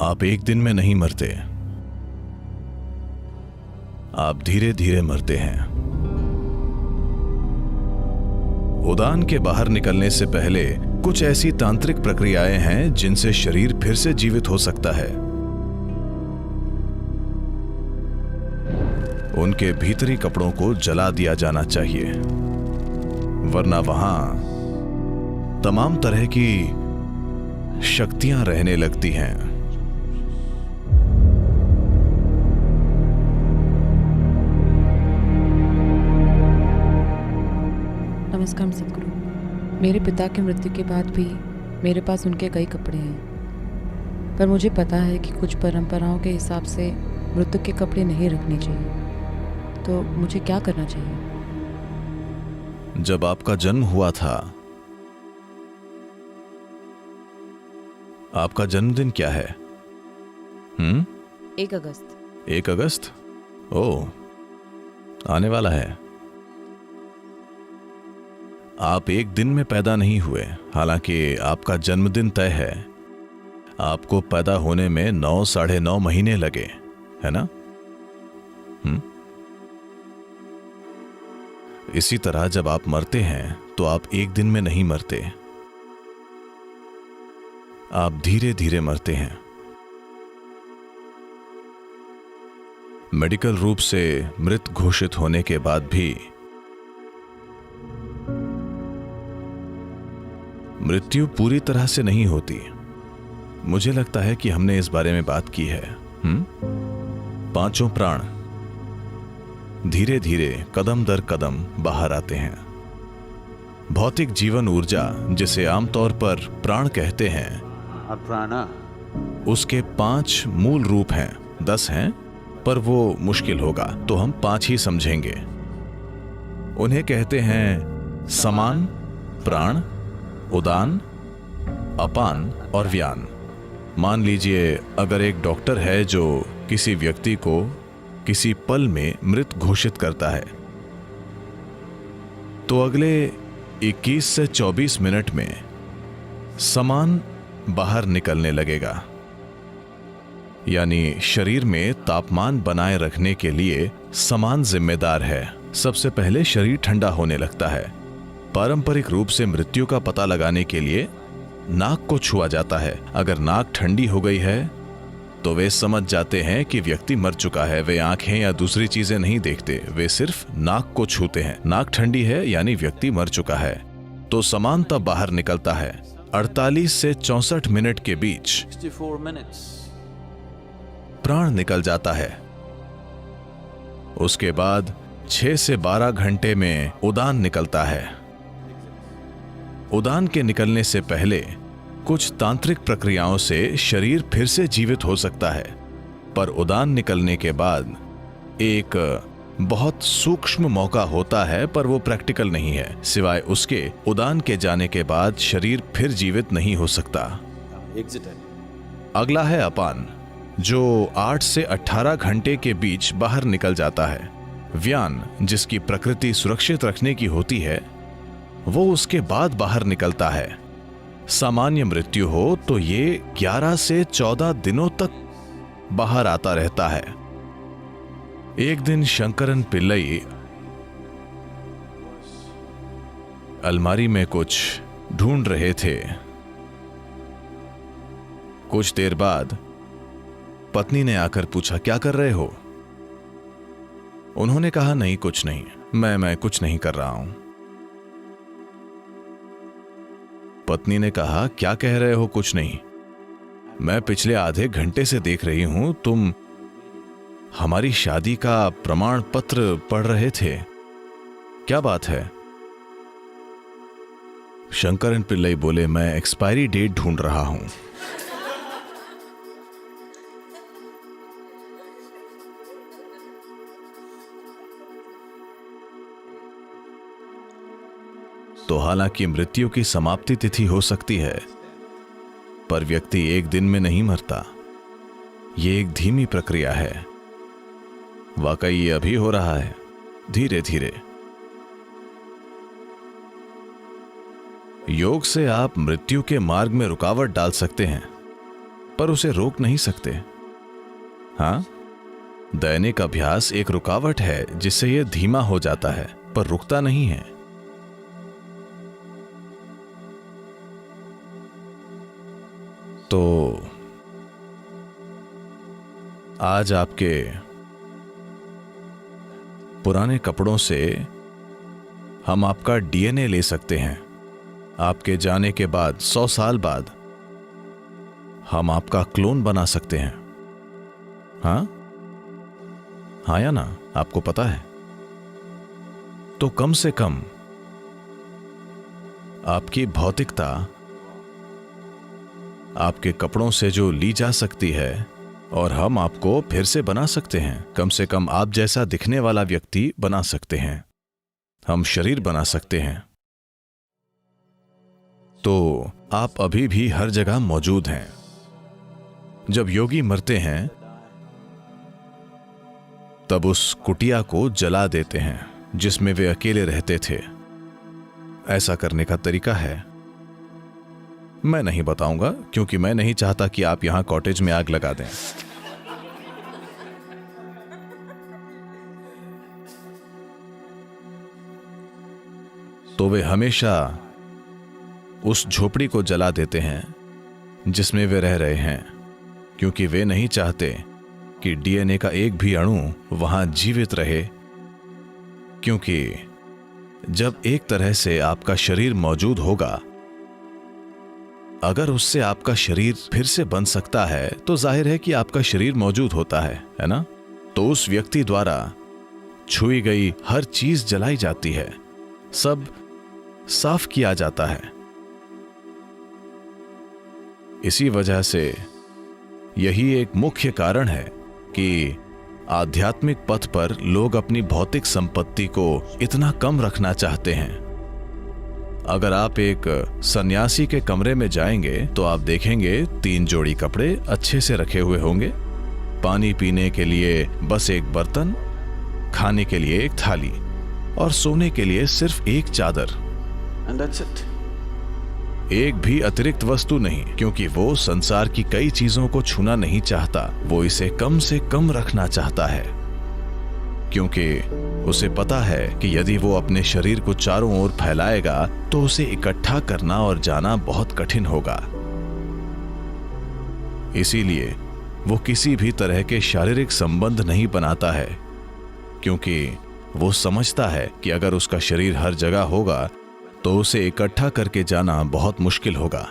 आप एक दिन में नहीं मरते, आप धीरे धीरे मरते हैं। उड़ान के बाहर निकलने से पहले कुछ ऐसी तांत्रिक प्रक्रियाएं हैं जिनसे शरीर फिर से जीवित हो सकता है। उनके भीतरी कपड़ों को जला दिया जाना चाहिए, वरना वहां तमाम तरह की शक्तियां रहने लगती हैं। नमस्कार सदगुरु। मेरे पिता की मृत्यु के बाद भी मेरे पास उनके कई कपड़े हैं, पर मुझे पता है कि कुछ परंपराओं के हिसाब से मृत्यु के कपड़े नहीं रखने चाहिए। तो मुझे क्या करना चाहिए? जब आपका जन्म हुआ था, आपका जन्मदिन क्या है? 1 अगस्त। 1 अगस्त? ओह, आने वाला है। आप एक दिन में पैदा नहीं हुए, हालांकि आपका जन्मदिन तय है। आपको पैदा होने में 9 साढ़े 9 महीने लगे, है ना? इसी तरह जब आप मरते हैं तो आप एक दिन में नहीं मरते, आप धीरे धीरे मरते हैं। मेडिकल रूप से मृत घोषित होने के बाद भी मृत्यु पूरी तरह से नहीं होती। मुझे लगता है कि हमने इस बारे में बात की है। 5 प्राण धीरे धीरे कदम दर कदम बाहर आते हैं। भौतिक जीवन ऊर्जा, जिसे आमतौर पर प्राण कहते हैं, उसके 5 मूल रूप हैं। 10 हैं, पर वो मुश्किल होगा, तो हम 5 ही समझेंगे। उन्हें कहते हैं समान, प्राण, उदान, अपान और व्यान। मान लीजिए अगर एक डॉक्टर है जो किसी व्यक्ति को किसी पल में मृत घोषित करता है, तो अगले 21 से 24 मिनट में समान बाहर निकलने लगेगा। यानी शरीर में तापमान बनाए रखने के लिए समान जिम्मेदार है। सबसे पहले शरीर ठंडा होने लगता है। पारंपरिक रूप से मृत्यु का पता लगाने के लिए नाक को छुआ जाता है। अगर नाक ठंडी हो गई है तो वे समझ जाते हैं कि व्यक्ति मर चुका है। वे आंखें या दूसरी चीजें नहीं देखते, वे सिर्फ नाक को छूते हैं। नाक ठंडी है यानी व्यक्ति मर चुका है। तो समान तब बाहर निकलता है। 48 से 64 मिनट के बीच प्राण निकल जाता है। उसके बाद 6 से 12 घंटे में उड़ान निकलता है। उड़ान के निकलने से पहले कुछ तांत्रिक प्रक्रियाओं से शरीर फिर से जीवित हो सकता है, पर उड़ान निकलने के बाद एक बहुत सूक्ष्म मौका होता है, पर वो प्रैक्टिकल नहीं है। सिवाय उसके उड़ान के जाने के बाद शरीर फिर जीवित नहीं हो सकता। अगला है अपान, जो 8 से 18 घंटे के बीच बाहर निकल जाता है। व्यान, जिसकी प्रकृति सुरक्षित रखने की होती है, वो उसके बाद बाहर निकलता है। सामान्य मृत्यु हो तो ये 11 से 14 दिनों तक बाहर आता रहता है। एक दिन शंकरन पिल्लई अलमारी में कुछ ढूंढ रहे थे। कुछ देर बाद पत्नी ने आकर पूछा, क्या कर रहे हो? उन्होंने कहा, नहीं कुछ नहीं, मैं कुछ नहीं कर रहा हूं। पत्नी ने कहा, क्या कह रहे हो कुछ नहीं? मैं पिछले आधे घंटे से देख रही हूं, तुम हमारी शादी का प्रमाण पत्र पढ़ रहे थे, क्या बात है? शंकरन पिल्लई बोले, मैं एक्सपायरी डेट ढूंढ रहा हूं। तो हालांकि मृत्यु की समाप्ति तिथि हो सकती है, पर व्यक्ति एक दिन में नहीं मरता। यह एक धीमी प्रक्रिया है। वाकई ये अभी हो रहा है, धीरे धीरे। योग से आप मृत्यु के मार्ग में रुकावट डाल सकते हैं। पर उसे रोक नहीं सकते। हाँ, दैनिक अभ्यास एक रुकावट है जिससे यह धीमा हो जाता है, पर रुकता नहीं है। तो आज आपके पुराने कपड़ों से हम आपका डीएनए ले सकते हैं। आपके जाने के बाद 100 साल बाद हम आपका क्लोन बना सकते हैं। हाँ हाँ या ना, आपको पता है? तो कम से कम आपकी भौतिकता आपके कपड़ों से जो ली जा सकती है, और हम आपको फिर से बना सकते हैं। कम से कम आप जैसा दिखने वाला व्यक्ति बना सकते हैं। हम शरीर बना सकते हैं। तो आप अभी भी हर जगह मौजूद हैं। जब योगी मरते हैं तब उस कुटिया को जला देते हैं जिसमें वे अकेले रहते थे। ऐसा करने का तरीका है, मैं नहीं बताऊंगा, क्योंकि मैं नहीं चाहता कि आप यहां कॉटेज में आग लगा दें। तो वे हमेशा उस झोपड़ी को जला देते हैं जिसमें वे रह रहे हैं, क्योंकि वे नहीं चाहते कि डीएनए का एक भी अणु वहां जीवित रहे। क्योंकि जब एक तरह से आपका शरीर मौजूद होगा, अगर उससे आपका शरीर फिर से बन सकता है तो जाहिर है कि आपका शरीर मौजूद होता है ना? तो उस व्यक्ति द्वारा छुई गई हर चीज जलाई जाती है, सब साफ किया जाता है। इसी वजह से यही एक मुख्य कारण है कि आध्यात्मिक पथ पर लोग अपनी भौतिक संपत्ति को इतना कम रखना चाहते हैं। अगर आप एक सन्यासी के कमरे में जाएंगे तो आप देखेंगे 3 जोड़ी कपड़े अच्छे से रखे हुए होंगे, पानी पीने के लिए बस एक बर्तन, खाने के लिए एक थाली और सोने के लिए सिर्फ एक चादर। And that's it. एक भी अतिरिक्त वस्तु नहीं, क्योंकि वो संसार की कई चीजों को छूना नहीं चाहता। वो इसे कम से कम रखना चाहता है, क्योंकि उसे पता है कि यदि वो अपने शरीर को चारों ओर फैलाएगा तो उसे इकट्ठा करना और जाना बहुत कठिन होगा। इसीलिए वो किसी भी तरह के शारीरिक संबंध नहीं बनाता है, क्योंकि वो समझता है कि अगर उसका शरीर हर जगह होगा तो उसे इकट्ठा करके जाना बहुत मुश्किल होगा।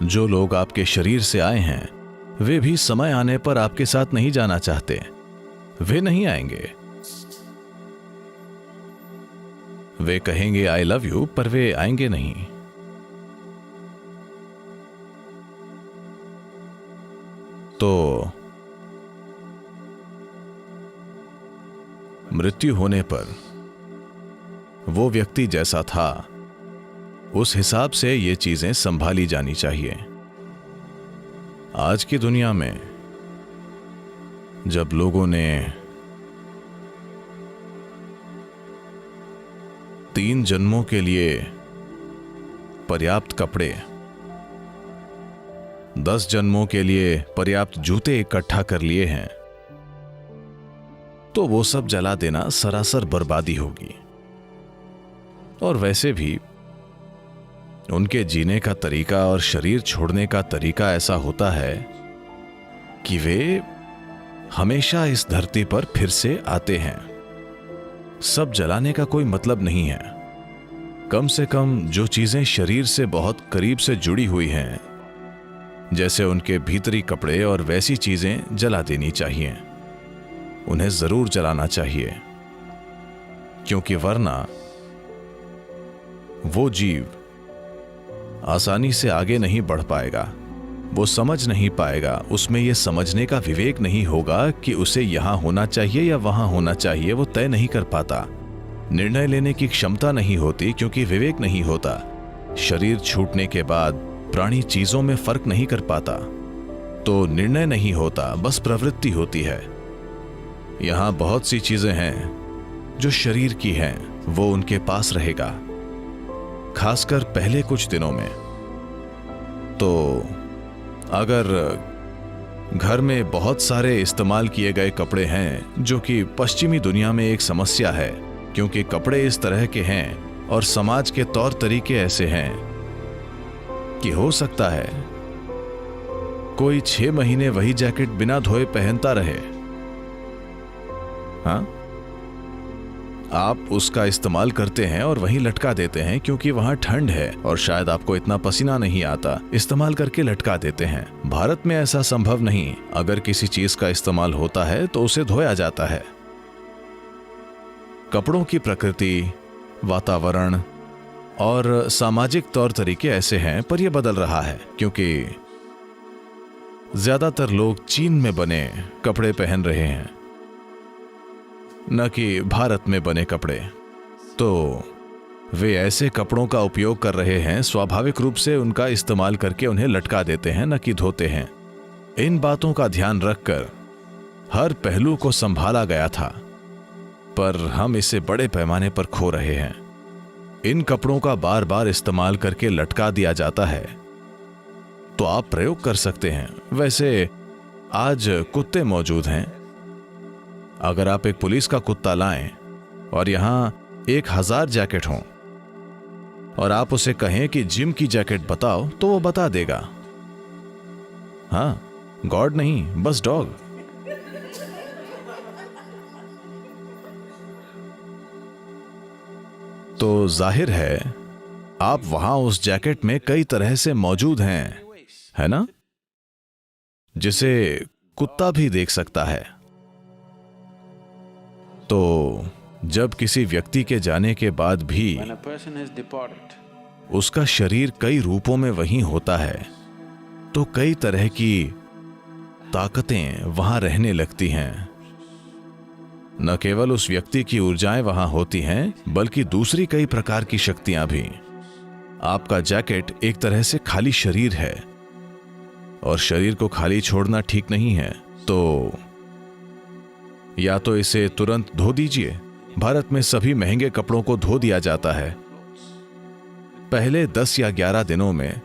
जो लोग आपके शरीर से आए हैं वे भी समय आने पर आपके साथ नहीं जाना चाहते। वे नहीं आएंगे। वे कहेंगे आई लव यू, पर वे आएंगे नहीं। तो मृत्यु होने पर वो व्यक्ति जैसा था उस हिसाब से ये चीजें संभाली जानी चाहिए। आज की दुनिया में जब लोगों ने 3 जन्मों के लिए पर्याप्त कपड़े, 10 जन्मों के लिए पर्याप्त जूते इकट्ठा कर लिए हैं, तो वो सब जला देना सरासर बर्बादी होगी। और वैसे भी उनके जीने का तरीका और शरीर छोड़ने का तरीका ऐसा होता है कि वे हमेशा इस धरती पर फिर से आते हैं। सब जलाने का कोई मतलब नहीं है। कम से कम जो चीजें शरीर से बहुत करीब से जुड़ी हुई हैं, जैसे उनके भीतरी कपड़े और वैसी चीजें जला देनी चाहिए। उन्हें जरूर जलाना चाहिए, क्योंकि वरना वो जीव आसानी से आगे नहीं बढ़ पाएगा। वो समझ नहीं पाएगा, उसमें यह समझने का विवेक नहीं होगा कि उसे यहां होना चाहिए या वहां होना चाहिए। वो तय नहीं कर पाता। निर्णय लेने की क्षमता नहीं होती, क्योंकि विवेक नहीं होता। शरीर छूटने के बाद प्राणी चीजों में फर्क नहीं कर पाता, तो निर्णय नहीं होता, बस प्रवृत्ति होती है। यहां बहुत सी चीजें हैं जो शरीर की हैं, वो उनके पास रहेगा, खासकर पहले कुछ दिनों में। तो अगर घर में बहुत सारे इस्तेमाल किए गए कपड़े हैं, जो कि पश्चिमी दुनिया में एक समस्या है, क्योंकि कपड़े इस तरह के हैं और समाज के तौर तरीके ऐसे हैं कि हो सकता है कोई 6 महीने वही जैकेट बिना धोए पहनता रहे। हाँ, आप उसका इस्तेमाल करते हैं और वहीं लटका देते हैं क्योंकि वहां ठंड है और शायद आपको इतना पसीना नहीं आता, इस्तेमाल करके लटका देते हैं। भारत में ऐसा संभव नहीं। अगर किसी चीज का इस्तेमाल होता है तो उसे धोया जाता है। कपड़ों की प्रकृति, वातावरण और सामाजिक तौर तरीके ऐसे हैं, पर यह बदल रहा है क्योंकि ज्यादातर लोग चीन में बने कपड़े पहन रहे हैं, न कि भारत में बने कपड़े। तो वे ऐसे कपड़ों का उपयोग कर रहे हैं, स्वाभाविक रूप से उनका इस्तेमाल करके उन्हें लटका देते हैं, न कि धोते हैं। इन बातों का ध्यान रखकर हर पहलू को संभाला गया था, पर हम इसे बड़े पैमाने पर खो रहे हैं। इन कपड़ों का बार बार इस्तेमाल करके लटका दिया जाता है। तो आप प्रयोग कर सकते हैं। वैसे आज कुत्ते मौजूद हैं। अगर आप एक पुलिस का कुत्ता लाएं और यहां 1000 जैकेट हों और आप उसे कहें कि जिम की जैकेट बताओ, तो वो बता देगा। हाँ, गॉड नहीं, बस डॉग। तो जाहिर है आप वहां उस जैकेट में कई तरह से मौजूद हैं, है ना, जिसे कुत्ता भी देख सकता है। तो जब किसी व्यक्ति के जाने के बाद भी उसका शरीर कई रूपों में वहीं होता है, तो कई तरह की ताकतें वहां रहने लगती हैं। न केवल उस व्यक्ति की ऊर्जाएं वहां होती हैं, बल्कि दूसरी कई प्रकार की शक्तियां भी। आपका जैकेट एक तरह से खाली शरीर है और शरीर को खाली छोड़ना ठीक नहीं है। तो या तो इसे तुरंत धो दीजिए। भारत में सभी महंगे कपड़ों को धो दिया जाता है। पहले 10 या 11 दिनों में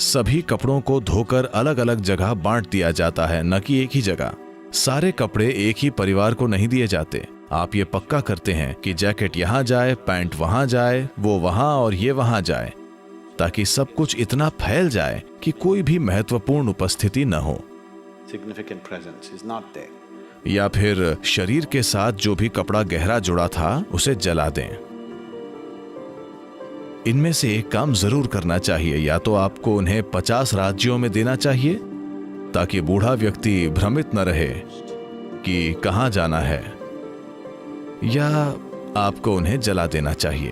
सभी कपड़ों को धोकर अलग अलग जगह बांट दिया जाता है, न कि एक ही जगह। सारे कपड़े एक ही परिवार को नहीं दिए जाते। आप ये पक्का करते हैं कि जैकेट यहां जाए, पैंट वहां जाए, वो वहां और ये वहां जाए, ताकि सब कुछ इतना फैल जाए कि कोई भी महत्वपूर्ण उपस्थिति न हो। या फिर शरीर के साथ जो भी कपड़ा गहरा जुड़ा था उसे जला दें। इनमें से एक काम जरूर करना चाहिए। या तो आपको उन्हें 50 राज्यों में देना चाहिए, ताकि बूढ़ा व्यक्ति भ्रमित न रहे कि कहां जाना है, या आपको उन्हें जला देना चाहिए।